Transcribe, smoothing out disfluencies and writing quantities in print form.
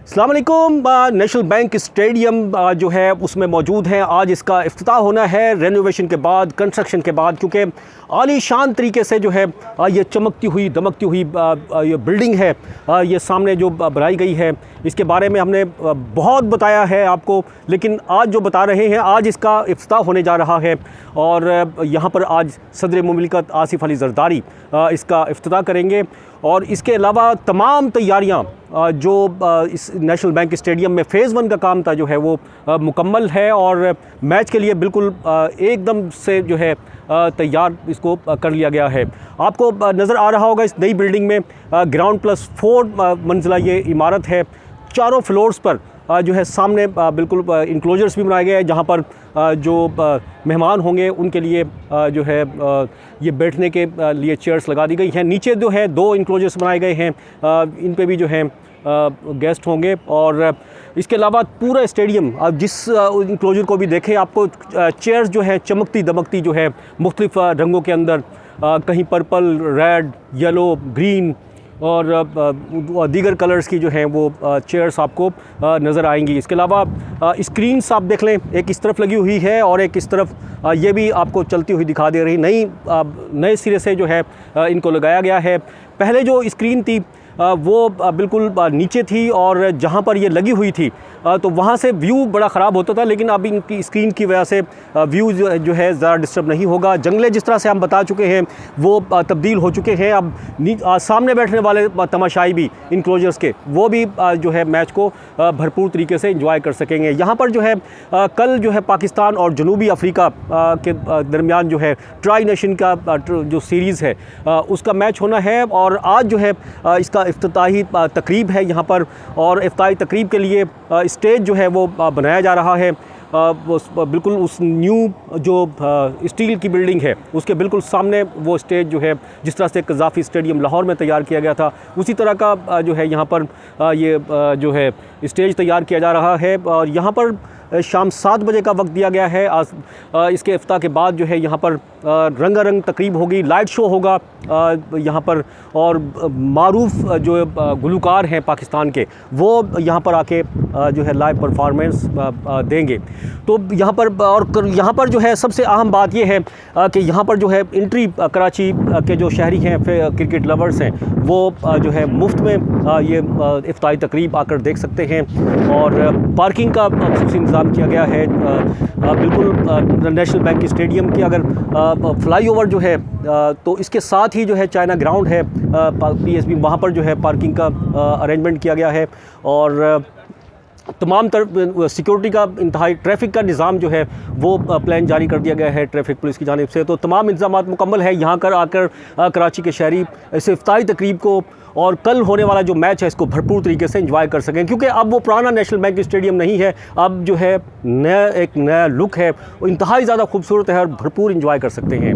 अस्सलाम वालेकुम। National bank stadium जो है उसमें मौजूद हैं। आज इसका इफ्तिताह होना है रेनोवेशन के बाद, कंस्ट्रक्शन के बाद, क्योंकि आलीशान तरीके से जो है ये चमकती हुई दमकती हुई ये बिल्डिंग है, ये सामने जो बनाई गई है, इसके बारे में हमने बहुत बताया है आपको, लेकिन आज जो बता रहे हैं, आज इसका इफ्तिताह होने जा रहा है और यहाँ पर आज सदर मुमलिकत आसिफ अली जरदारी इसका इफ्तिताह करेंगे। और इसके अलावा तमाम तैयारियाँ जो इस नेशनल बैंक स्टेडियम में फ़ेज़ 1 का काम था जो है वो मुकम्मल है और मैच के लिए बिल्कुल एकदम से जो है तैयार इसको कर लिया गया है। आपको नज़र आ रहा होगा इस नई बिल्डिंग में ग्राउंड प्लस 4 मंजिला ये इमारत है। चारों फ्लोर्स पर जो है सामने बिल्कुल इंक्लोजर्स भी बनाए गए हैं, जहाँ पर जो मेहमान होंगे उनके लिए जो है ये बैठने के लिए चेयर्स लगा दी गई हैं। नीचे जो है 2 इंक्लोजर्स बनाए गए हैं, इन पे भी जो है गेस्ट होंगे। और इसके अलावा पूरा स्टेडियम, आप जिस इंक्लोजर को भी देखें, आपको चेयर्स जो है चमकती दमकती जो है मुख्तलिफ़ रंगों के अंदर, कहीं पर्पल, रेड, येलो, ग्रीन और दीगर कलर्स की जो हैं वो चेयर्स आपको नज़र आएंगी। इसके अलावा स्क्रीन्स आप देख लें, एक इस तरफ लगी हुई है और एक इस तरफ ये भी आपको चलती हुई दिखा दे रही। नए सिरे से जो है इनको लगाया गया है। पहले जो स्क्रीन थी वो बिल्कुल नीचे थी और जहाँ पर ये लगी हुई थी तो वहाँ से व्यू बड़ा ख़राब होता था, लेकिन अब इनकी स्क्रीन की वजह से व्यू जो है ज़्यादा डिस्टर्ब नहीं होगा। जंगले जिस तरह से हम बता चुके हैं वो तब्दील हो चुके हैं। अब सामने बैठने वाले तमाशाई भी इंक्लोजर्स के, वो भी जो है मैच को भरपूर तरीके से एंजॉय कर सकेंगे। यहाँ पर जो है कल जो है पाकिस्तान और जनूबी अफ्रीका के दरमियान जो है ट्राई नेशन का जो सीरीज़ है उसका मैच होना है और आज जो है इसका इफ्तिताही तकरीब है यहाँ पर। और इफ्तिताही तकरीब के लिए स्टेज जो है वो बनाया जा रहा है। बिल्कुल उस न्यू जो स्टील की बिल्डिंग है उसके बिल्कुल सामने वो स्टेज जो है, जिस तरह से कज़ाफ़ी स्टेडियम लाहौर में तैयार किया गया था, उसी तरह का जो है यहाँ पर ये जो है स्टेज तैयार किया जा रहा है। और यहाँ पर शाम 7 बजे का वक्त दिया गया है। इसके इफ्तिताह के बाद जो है यहाँ पर रंगारंग तकरीब होगी, लाइट शो होगा यहाँ पर, और मारूफ जो गुलकार हैं पाकिस्तान के, वो यहाँ पर आके जो है लाइव परफॉर्मेंस देंगे। तो यहाँ पर जो है सबसे अहम बात ये है कि यहाँ पर जो है एंट्री कराची के जो शहरी हैं, क्रिकेट लवर्स हैं, वो जो है मुफ्त में ये इफ्तिताही तकरीब आकर देख सकते हैं। और पार्किंग का ख़ुसूसी इंतज़ाम किया गया है। बिल्कुल नेशनल बैंक स्टेडियम की अगर फ्लाईओवर जो है तो इसके साथ ही जो है चाइना ग्राउंड है PSB, वहाँ पर जो है पार्किंग का अरेंजमेंट किया गया है। और तमाम तरफ सिक्योरिटी का इंतहाई, ट्रैफिक का निज़ाम जो है वो प्लान जारी कर दिया गया है ट्रैफिक पुलिस की जानिब से। तो तमाम इंतजाम मुकम्मल है। यहाँ कर आकर कराची के शहरी इस इफ्तिताही तकरीब को और कल होने वाला जो मैच है इसको भरपूर तरीके से एंजॉय कर सकें, क्योंकि अब वो पुराना नेशनल बैंक स्टेडियम नहीं है। अब जो है एक नया लुक है, इंतहाई ज़्यादा खूबसूरत है और भरपूर एंजॉय कर सकते हैं।